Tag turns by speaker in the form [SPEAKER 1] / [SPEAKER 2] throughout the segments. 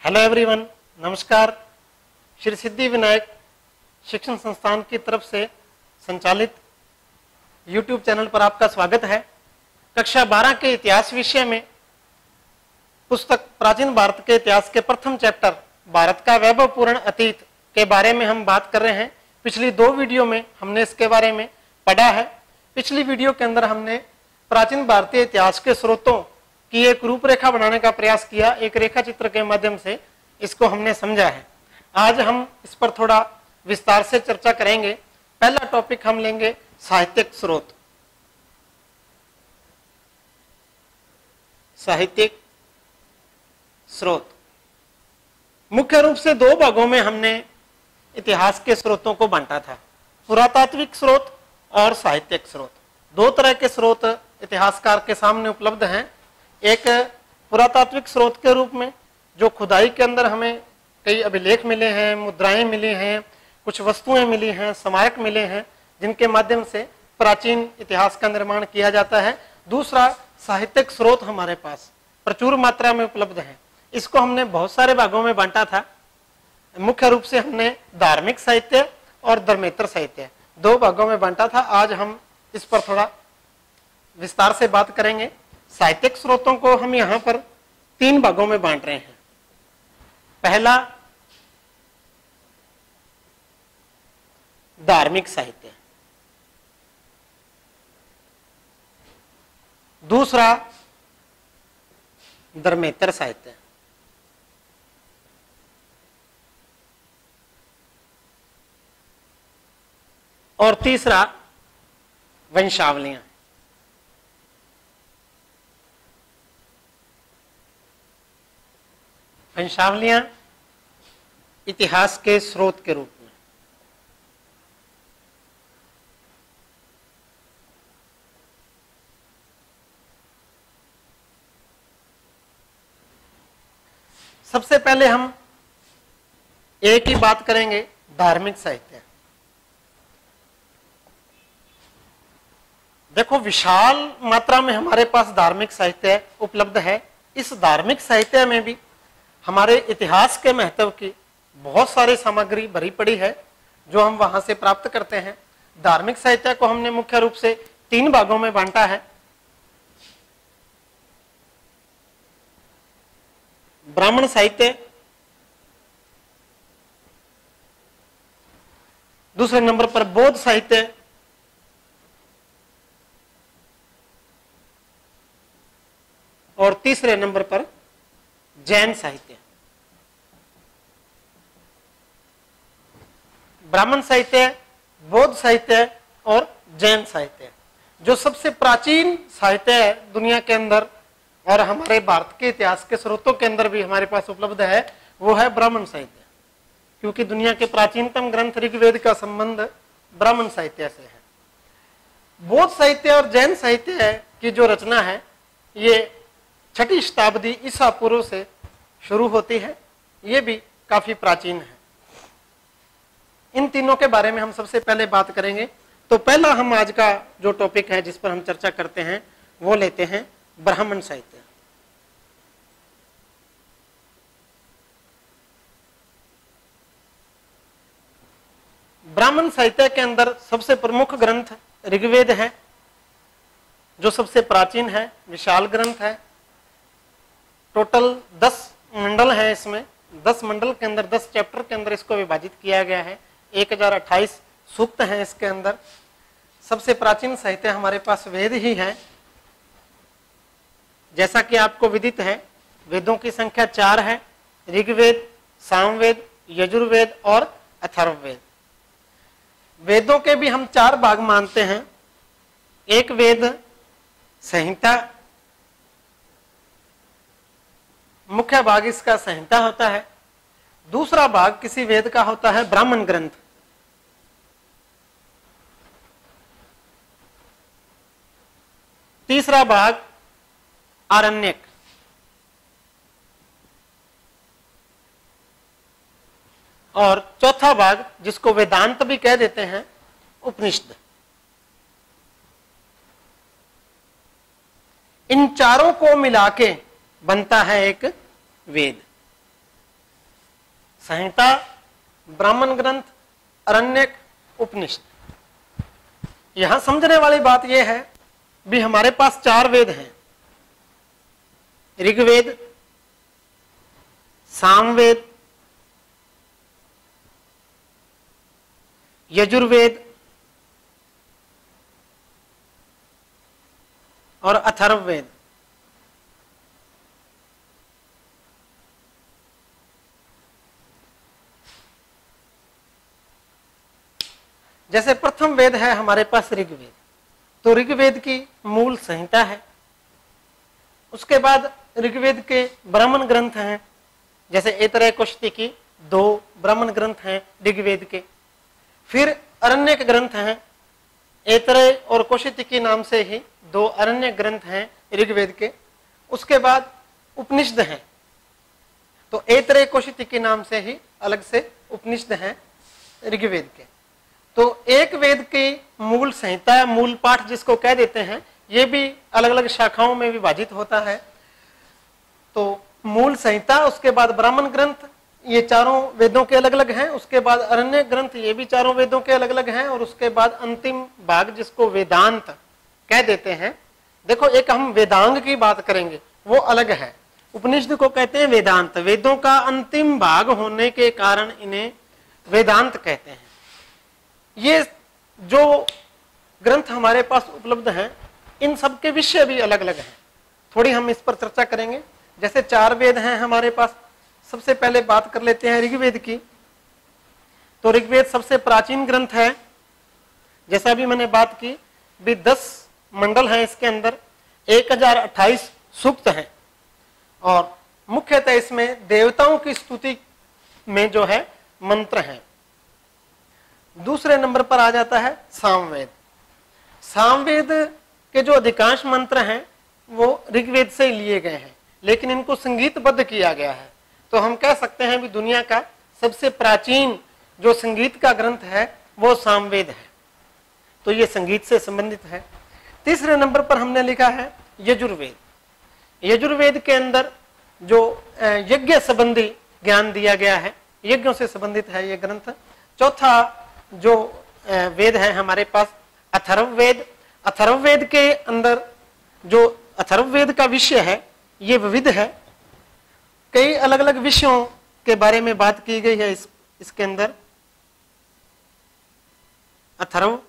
[SPEAKER 1] Hello everyone, नमस्कार। श्री सिद्धि विनायक शिक्षण संस्थान की तरफ से संचालित यूट्यूब चैनल पर आपका स्वागत है। कक्षा 12 के इतिहास विषय में पुस्तक प्राचीन भारत के इतिहास के प्रथम चैप्टर भारत का वैभवपूर्ण अतीत के बारे में हम बात कर रहे हैं। पिछली 2 वीडियो में हमने इसके बारे में पढ़ा है। पिछली वीडियो के अंदर हमने प्राचीन भारतीय इतिहास के स्रोतों की एक रूपरेखा बनाने का प्रयास किया, एक रेखा चित्र के माध्यम से इसको हमने समझा है। आज हम इस पर थोड़ा विस्तार से चर्चा करेंगे। पहला टॉपिक हम लेंगे साहित्यिक स्रोत। साहित्यिक स्रोत मुख्य रूप से 2 भागों में हमने इतिहास के स्रोतों को बांटा था, पुरातात्विक स्रोत और साहित्यिक स्रोत। 2 तरह के स्रोत इतिहासकार के सामने उपलब्ध हैं। एक पुरातात्विक स्रोत के रूप में जो खुदाई के अंदर हमें कई अभिलेख मिले हैं, मुद्राएं मिली हैं, कुछ वस्तुएं मिली हैं, स्मारक मिले हैं, जिनके माध्यम से प्राचीन इतिहास का निर्माण किया जाता है। दूसरा साहित्यिक स्रोत हमारे पास प्रचुर मात्रा में उपलब्ध है। इसको हमने बहुत सारे भागों में बांटा था। मुख्य रूप से हमने धार्मिक साहित्य और धर्मेतर साहित्य 2 भागों में बांटा था। आज हम इस पर थोड़ा विस्तार से बात करेंगे। साहित्यिक स्रोतों को हम यहां पर 3 भागों में बांट रहे हैं। पहला धार्मिक साहित्य, दूसरा धर्मेतर साहित्य, और तीसरा वंशावलियां। वंशावलियां इतिहास के स्रोत के रूप में। सबसे पहले हम एक ही बात करेंगे, धार्मिक साहित्य। देखो, विशाल मात्रा में हमारे पास धार्मिक साहित्य उपलब्ध है। इस धार्मिक साहित्य में भी हमारे इतिहास के महत्व की बहुत सारी सामग्री भरी पड़ी है, जो हम वहां से प्राप्त करते हैं। धार्मिक साहित्य को हमने मुख्य रूप से 3 भागों में बांटा है। ब्राह्मण साहित्य, दूसरे नंबर पर बौद्ध साहित्य, और तीसरे नंबर पर जैन साहित्य। ब्राह्मण साहित्य, बौद्ध साहित्य और जैन साहित्य जो सबसे प्राचीन साहित्य है दुनिया के अंदर, और हमारे भारत के इतिहास के स्रोतों के अंदर भी हमारे पास उपलब्ध है, वो है ब्राह्मण साहित्य। क्योंकि दुनिया के प्राचीनतम ग्रंथ ऋग्वेद का संबंध ब्राह्मण साहित्य से है। बौद्ध साहित्य और जैन साहित्य की जो रचना है, ये 6ठी शताब्दी ईसा पूर्व से शुरू होती है। ये भी काफी प्राचीन है। इन तीनों के बारे में हम सबसे पहले बात करेंगे। तो पहला हम आज का जो टॉपिक है जिस पर हम चर्चा करते हैं, वो लेते हैं ब्राह्मण साहित्य। ब्राह्मण साहित्य के अंदर सबसे प्रमुख ग्रंथ ऋग्वेद है, जो सबसे प्राचीन है, विशाल ग्रंथ है। टोटल 10 मंडल है। इसमें 10 मंडल के अंदर 10 चैप्टर के अंदर इसको विभाजित किया गया है। 1028 सूक्त हैं इसके अंदर। सबसे प्राचीन साहित्य हमारे पास वेद ही है। जैसा कि आपको विदित है, वेदों की संख्या 4 है: ऋग्वेद, सामवेद, यजुर्वेद और अथर्ववेद। वेदों के भी हम 4 भाग मानते हैं। एक वेद संहिता, मुख्य भाग इसका संहिता होता है। दूसरा भाग किसी वेद का होता है ब्राह्मण ग्रंथ। तीसरा भाग आरण्यक, और चौथा भाग जिसको वेदांत भी कह देते हैं, उपनिषद। इन चारों को मिला के बनता है एक वेद। संहिता, ब्राह्मण ग्रंथ, अरण्यक, उपनिषद। यहां समझने वाली बात यह है भी हमारे पास 4 वेद हैं, ऋग्वेद, सामवेद, यजुर्वेद और अथर्ववेद। जैसे प्रथम वेद है हमारे पास ऋग्वेद, तो ऋग्वेद की मूल संहिता है। उसके बाद ऋग्वेद के ब्राह्मण ग्रंथ हैं, जैसे ऐतरेय कौशिकी 2 ब्राह्मण ग्रंथ हैं ऋग्वेद के। फिर अरण्यक ग्रंथ हैं, ऐतरेय और कौशिकी नाम से ही 2 अरण्यक ग्रंथ हैं ऋग्वेद के। उसके बाद उपनिषद हैं, तो ऐतरेय कौशिकी नाम से ही अलग से उपनिषद हैं ऋग्वेद के। तो एक वेद की मूल संहिता, मूल पाठ जिसको कह देते हैं, ये भी अलग अलग शाखाओं में विभाजित होता है। तो मूल संहिता, उसके बाद ब्राह्मण ग्रंथ, ये चारों वेदों के अलग अलग हैं। उसके बाद अरण्य ग्रंथ, ये भी चारों वेदों के अलग अलग हैं। और उसके बाद अंतिम भाग जिसको वेदांत कह देते हैं। देखो, एक हम वेदांग की बात करेंगे, वो अलग है। उपनिषद को कहते हैं वेदांत, वेदों का अंतिम भाग होने के कारण इन्हें वेदांत कहते हैं। ये जो ग्रंथ हमारे पास उपलब्ध हैं, इन सब के विषय भी अलग अलग हैं। थोड़ी हम इस पर चर्चा करेंगे। जैसे 4 वेद हैं हमारे पास, सबसे पहले बात कर लेते हैं ऋग्वेद की। तो ऋग्वेद सबसे प्राचीन ग्रंथ है। जैसा भी मैंने बात की भी 10 मंडल हैं इसके अंदर, 1028 सूक्त हैं और मुख्यतः इसमें देवताओं की स्तुति में जो है मंत्र हैं। दूसरे नंबर पर आ जाता है सामवेद। सामवेद के जो अधिकांश मंत्र हैं वो ऋग्वेद से ही लिए गए हैं, लेकिन इनको संगीतबद्ध किया गया है। तो हम कह सकते हैं भी दुनिया का सबसे प्राचीन जो संगीत का ग्रंथ है वो सामवेद है। तो ये संगीत से संबंधित है। तीसरे नंबर पर हमने लिखा है यजुर्वेद। यजुर्वेद के अंदर जो यज्ञ संबंधी ज्ञान दिया गया है, यज्ञों से संबंधित है ये ग्रंथ। चौथा जो वेद है हमारे पास अथर्ववेद। अथर्ववेद के अंदर जो अथर्ववेद का विषय है ये विविध है। कई अलग अलग विषयों के बारे में बात की गई है इसके अंदर। अथर्ववेद,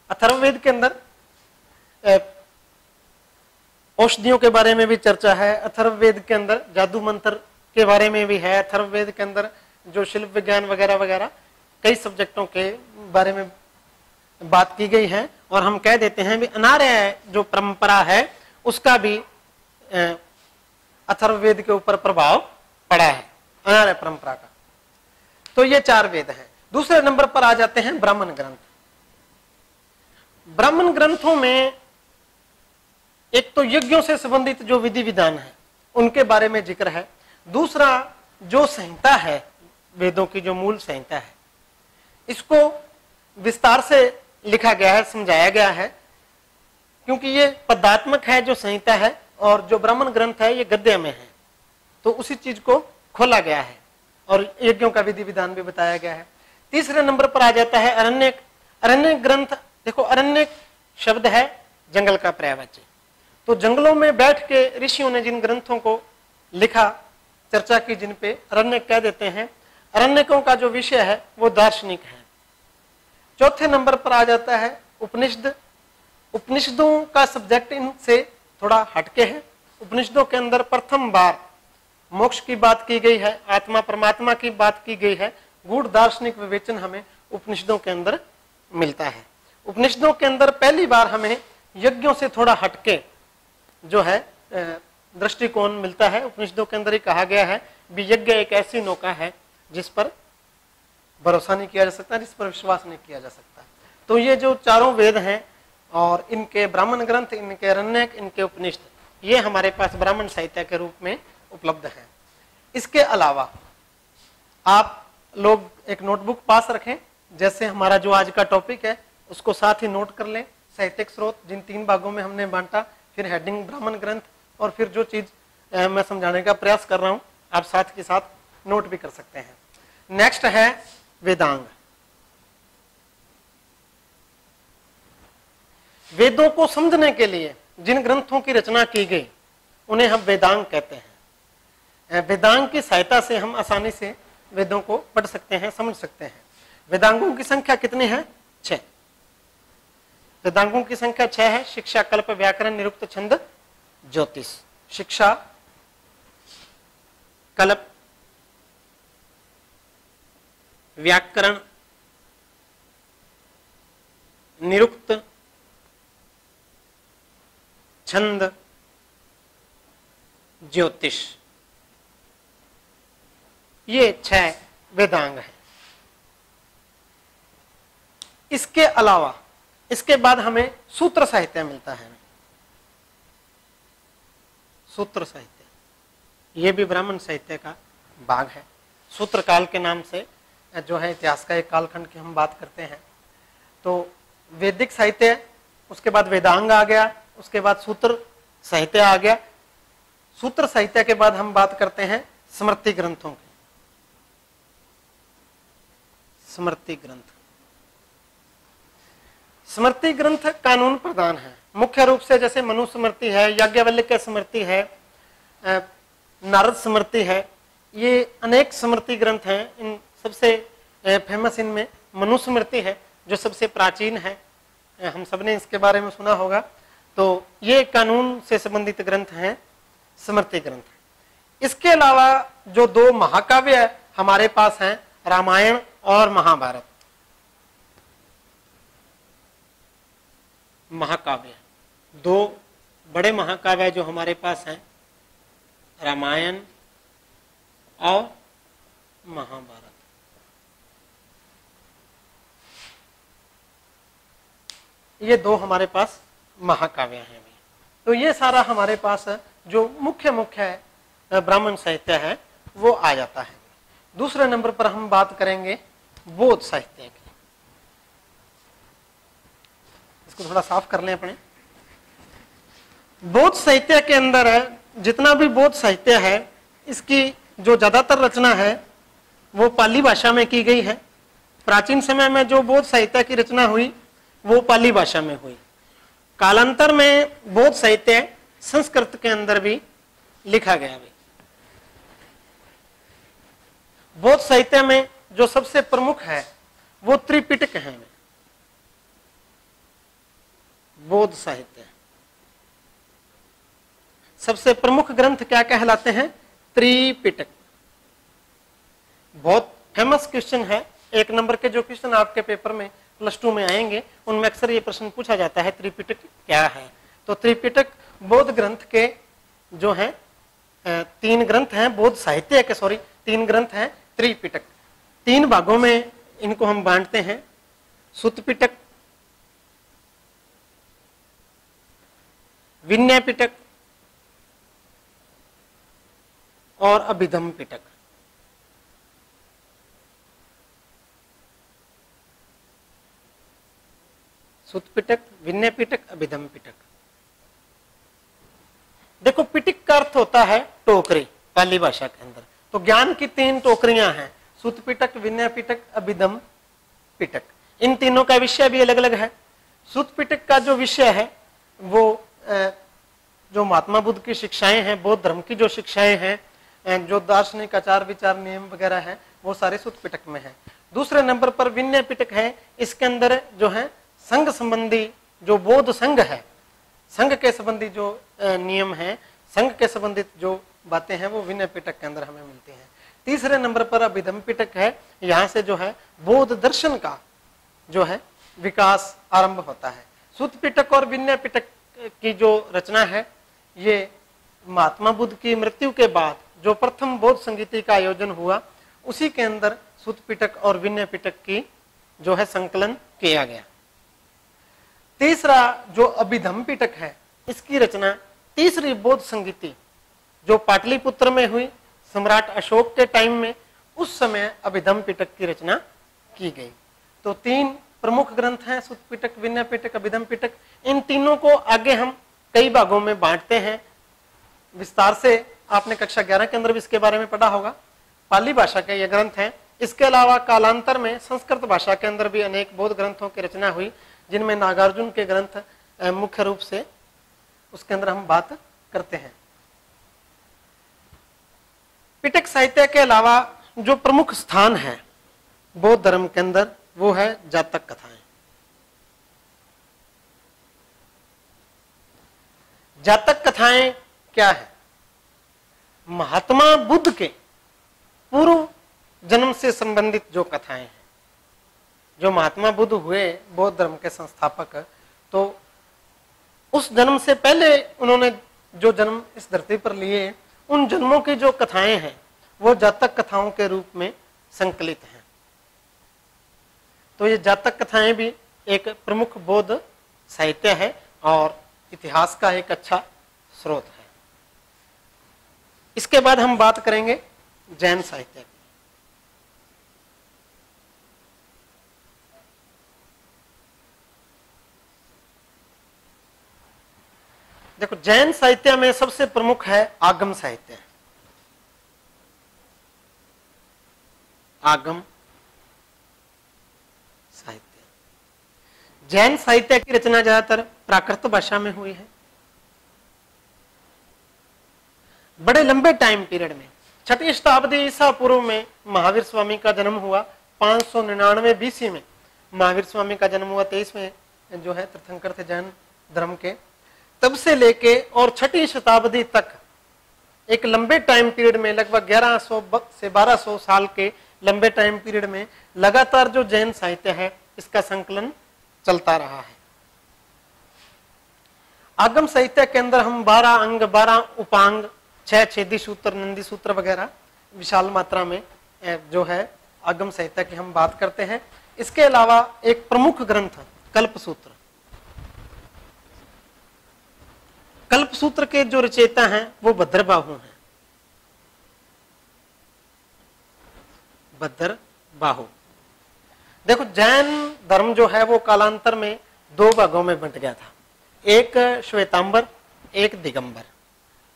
[SPEAKER 1] अथर्ववेद के अंदर औषधियों के बारे में भी चर्चा है। अथर्ववेद के अंदर जादू मंत्र के बारे में भी है। अथर्ववेद के अंदर जो शिल्प विज्ञान वगैरह वगैरह कई सब्जेक्टों के बारे में बात की गई है। और हम कह देते हैं भी अनार्य जो परंपरा है उसका भी अथर्ववेद के ऊपर प्रभाव पड़ा है, अनार्य परंपरा का। तो ये 4 वेद हैं। दूसरे नंबर पर आ जाते हैं ब्राह्मण ग्रंथ। ब्राह्मण ग्रंथों में एक तो यज्ञों से संबंधित जो विधि विधान है उनके बारे में जिक्र है। दूसरा जो संहिता है, वेदों की जो मूल संहिता है, इसको विस्तार से लिखा गया है, समझाया गया है। क्योंकि ये पदात्मक है जो संहिता है, और जो ब्राह्मण ग्रंथ है ये गद्य में है, तो उसी चीज को खोला गया है और यज्ञों का विधि विधान भी बताया गया है। तीसरे नंबर पर आ जाता है अरण्यक। अरण्यक ग्रंथ, देखो अरण्यक शब्द है जंगल का पर्यायवाची। तो जंगलों में बैठ के ऋषियों ने जिन ग्रंथों को लिखा, चर्चा की, जिन पे अरण्यक कह देते हैं। अरण्यकों का जो विषय है वो दार्शनिक है। चौथे नंबर पर आ जाता है उपनिषद। उपनिषदों का सब्जेक्ट इनसे थोड़ा हटके है। उपनिषदों के अंदर प्रथम बार मोक्ष की बात की गई है, आत्मा परमात्मा की बात की गई है। गूढ़ दार्शनिक विवेचन हमें उपनिषदों के अंदर मिलता है। उपनिषदों के अंदर पहली बार हमें यज्ञों से थोड़ा हटके जो है दृष्टिकोण मिलता है। उपनिषदों के अंदर ही कहा गया है भी यज्ञ एक ऐसी नौका है जिस पर भरोसा नहीं किया जा सकता, जिस पर विश्वास नहीं किया जा सकता। तो ये जो चारों वेद हैं और इनके ब्राह्मण ग्रंथ, इनके अरण्यक, इनके उपनिषद, ये हमारे पास ब्राह्मण साहित्य के रूप में उपलब्ध है। इसके अलावा आप लोग एक नोटबुक पास रखें, जैसे हमारा जो आज का टॉपिक है उसको साथ ही नोट कर लें। साहित्यिक स्रोत जिन 3 भागों में हमने बांटा, फिर हेडिंग ब्राह्मण ग्रंथ, और फिर जो चीज मैं समझाने का प्रयास कर रहा हूं आप साथ के साथ नोट भी कर सकते हैं। नेक्स्ट है वेदांग। वेदों को समझने के लिए जिन ग्रंथों की रचना की गई उन्हें हम वेदांग कहते हैं। वेदांग की सहायता से हम आसानी से वेदों को पढ़ सकते हैं, समझ सकते हैं। वेदांगों की संख्या कितनी है? 6। वेदांगों की संख्या 6 है। शिक्षा, कल्प, व्याकरण, निरुक्त, छंद, ज्योतिष। शिक्षा, कल्प, व्याकरण, निरुक्त, छंद, ज्योतिष, ये 6 वेदांग हैं। इसके अलावा इसके बाद हमें सूत्र साहित्य मिलता है। सूत्र साहित्य ये भी ब्राह्मण साहित्य का भाग है। सूत्र काल के नाम से जो है इतिहास का एक कालखंड की हम बात करते हैं। तो वैदिक साहित्य, उसके बाद वेदांग आ गया, उसके बाद सूत्र साहित्य आ गया। सूत्र साहित्य के बाद हम बात करते हैं स्मृति ग्रंथों की। स्मृति ग्रंथ, स्मृति ग्रंथ कानून प्रधान है मुख्य रूप से। जैसे मनुस्मृति है, याज्ञवल्क्य स्मृति है, नारद स्मृति है, ये अनेक स्मृति ग्रंथ हैं। इन सबसे फेमस इनमें मनुस्मृति है जो सबसे प्राचीन है, हम सबने इसके बारे में सुना होगा। तो ये कानून से संबंधित ग्रंथ हैं, स्मृति ग्रंथ। इसके अलावा जो 2 महाकाव्य हमारे पास हैं, रामायण और महाभारत। महाकाव्य, 2 बड़े महाकाव्य जो हमारे पास हैं, रामायण और महाभारत। ये 2 हमारे पास महाकाव्य हैं। तो ये सारा हमारे पास जो मुख्य ब्राह्मण साहित्य है वो आ जाता है। दूसरे नंबर पर हम बात करेंगे बौद्ध साहित्य की। इसको थोड़ा साफ कर लें अपने। बौद्ध साहित्य के अंदर जितना भी बौद्ध साहित्य है, इसकी जो ज्यादातर रचना है वो पाली भाषा में की गई है। प्राचीन समय में जो बौद्ध साहित्य की रचना हुई वो पाली भाषा में हुई। कालांतर में बौद्ध साहित्य संस्कृत के अंदर भी लिखा गया। बौद्ध साहित्य में जो सबसे प्रमुख है वो त्रिपिटक है। बौद्ध साहित्य सबसे प्रमुख ग्रंथ क्या कहलाते हैं? त्रिपिटक। बहुत फेमस क्वेश्चन है। 1 नंबर के जो क्वेश्चन आपके पेपर में +2 में आएंगे उनमें अक्सर ये प्रश्न पूछा जाता है, त्रिपिटक क्या है? तो त्रिपिटक बौद्ध ग्रंथ के जो हैं 3 ग्रंथ हैं, बौद्ध साहित्य के 3 ग्रंथ हैं त्रिपिटक। 3 भागों में इनको हम बांटते हैं, सुत्त पिटक, विनय पिटक और अभिधम पिटक। सुत्त पिटक, विनय पिटक, अभिधम पिटक। देखो, पिटक का अर्थ होता है टोकरी पाली भाषा के अंदर। तो ज्ञान की 3 टोकरियां हैं, सुत्त पिटक, विनय पिटक, अभिधम पिटक। इन तीनों का विषय भी अलग अलग है। सुत्त पिटक का जो विषय है वो जो महात्मा बुद्ध की शिक्षाएं हैं, बौद्ध धर्म की जो शिक्षाएं हैं, जो दार्शनिक आचार विचार नियम वगैरह है, वो सारे सुत्त पिटक में है। दूसरे नंबर पर विनय पिटक है। इसके अंदर जो है संघ संबंधी जो बौद्ध संघ है, संघ के संबंधी जो नियम है, संघ के संबंधित जो बातें हैं वो विनय पिटक के अंदर हमें मिलती हैं। तीसरे नंबर पर अभिधम पिटक है। यहाँ से जो है बौद्ध दर्शन का जो है विकास आरंभ होता है। सुत्त पिटक और विनय पिटक की जो रचना है ये महात्मा बुद्ध की मृत्यु के बाद जो प्रथम बौद्ध संगीति का आयोजन हुआ उसी के अंदर सुत्त पिटक और विनय पिटक की जो है संकलन किया गया। तीसरा जो अभिधम पिटक है, इसकी रचना तीसरी बौद्ध संगीति जो पाटलिपुत्र में हुई सम्राट अशोक के टाइम में, उस समय अभिधम पिटक की रचना की गई। तो 3 प्रमुख ग्रंथ हैं, सुत्त पिटक, विनय पिटक, अभिधम पिटक। इन तीनों को आगे हम कई भागों में बांटते हैं। विस्तार से आपने कक्षा 11 के अंदर भी इसके बारे में पढ़ा होगा। पाली भाषा के ये ग्रंथ हैं। इसके अलावा कालांतर में संस्कृत भाषा के अंदर भी अनेक बौद्ध ग्रंथों की रचना हुई, जिनमें नागार्जुन के ग्रंथ मुख्य रूप से उसके अंदर हम बात करते हैं। पिटक साहित्य के अलावा जो प्रमुख स्थान है बौद्ध धर्म के अंदर वो है जातक कथाएं। जातक कथाएं क्या है? महात्मा बुद्ध के पूर्व जन्म से संबंधित जो कथाएं हैं। जो महात्मा बुद्ध हुए बौद्ध धर्म के संस्थापक, तो उस जन्म से पहले उन्होंने जो जन्म इस धरती पर लिए, उन जन्मों की जो कथाएं हैं वो जातक कथाओं के रूप में संकलित हैं। तो ये जातक कथाएं भी एक प्रमुख बौद्ध साहित्य है और इतिहास का एक अच्छा स्रोत है। इसके बाद हम बात करेंगे जैन साहित्य की। देखो, जैन साहित्य में सबसे प्रमुख है आगम साहित्य। आगम साहित्य, जैन साहित्य की रचना ज्यादातर प्राकृत भाषा में हुई है। बड़े लंबे टाइम पीरियड में 6वीं शताब्दी ईसा पूर्व में महावीर स्वामी का जन्म हुआ। 599 बीसी में महावीर स्वामी का जन्म हुआ। 23वें जो है तीर्थंकर थे जैन धर्म के। तब से लेके और 6वीं शताब्दी तक एक लंबे टाइम पीरियड में, लगभग 1100 से 1200 साल के लंबे टाइम पीरियड में लगातार जो जैन साहित्य है इसका संकलन चलता रहा है। आगम साहित्य के अंदर हम 12 अंग, 12 उपांग, 6 छेदी सूत्र, नंदी सूत्र वगैरह विशाल मात्रा में जो है आगम साहित्य की हम बात करते हैं। इसके अलावा एक प्रमुख ग्रंथ कल्प सूत्र। कल्प सूत्र के जो रचयिता हैं वो भद्रबाहु हैं। भद्रबाहु। देखो, जैन धर्म जो है वो कालांतर में 2 भागों में बंट गया था। एक श्वेतांबर, एक दिगंबर।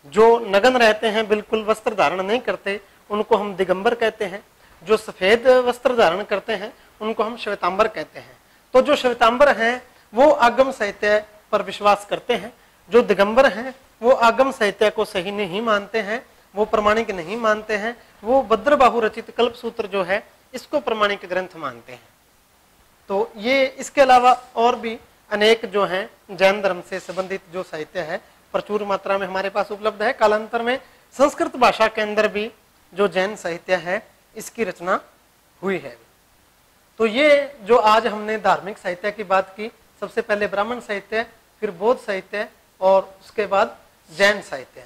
[SPEAKER 1] जो नग्न रहते हैं, बिल्कुल वस्त्र धारण नहीं करते, उनको हम दिगंबर कहते हैं। जो सफेद वस्त्र धारण करते हैं उनको हम श्वेतांबर कहते हैं। तो जो श्वेतांबर हैं वो आगम साहित्य पर विश्वास करते हैं। जो दिगंबर हैं वो आगम साहित्य को सही नहीं मानते हैं, वो प्रमाणिक नहीं मानते हैं। वो भद्रबाहु रचित कल्प सूत्र जो है इसको प्रमाणिक ग्रंथ मानते हैं। तो ये, इसके अलावा और भी अनेक जो हैं जैन धर्म से संबंधित जो साहित्य है प्रचुर मात्रा में हमारे पास उपलब्ध है। कालांतर में संस्कृत भाषा के अंदर भी जो जैन साहित्य है इसकी रचना हुई है। तो ये जो आज हमने धार्मिक साहित्य की बात की, सबसे पहले ब्राह्मण साहित्य, फिर बौद्ध साहित्य और उसके बाद जैन साहित्य।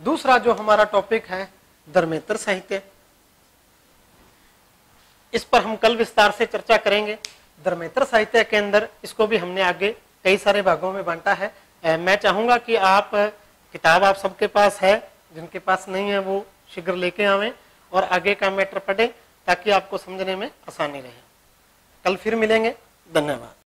[SPEAKER 1] दूसरा जो हमारा टॉपिक है धर्मेतर साहित्य, इस पर हम कल विस्तार से चर्चा करेंगे। धर्मेतर साहित्य के अंदर इसको भी हमने आगे कई सारे भागों में बांटा है। मैं चाहूंगा कि आप किताब आप सबके पास है, जिनके पास नहीं है वो शीघ्र लेके आवें और आगे का मैटर पढ़ें ताकि आपको समझने में आसानी रहे। कल फिर मिलेंगे। धन्यवाद।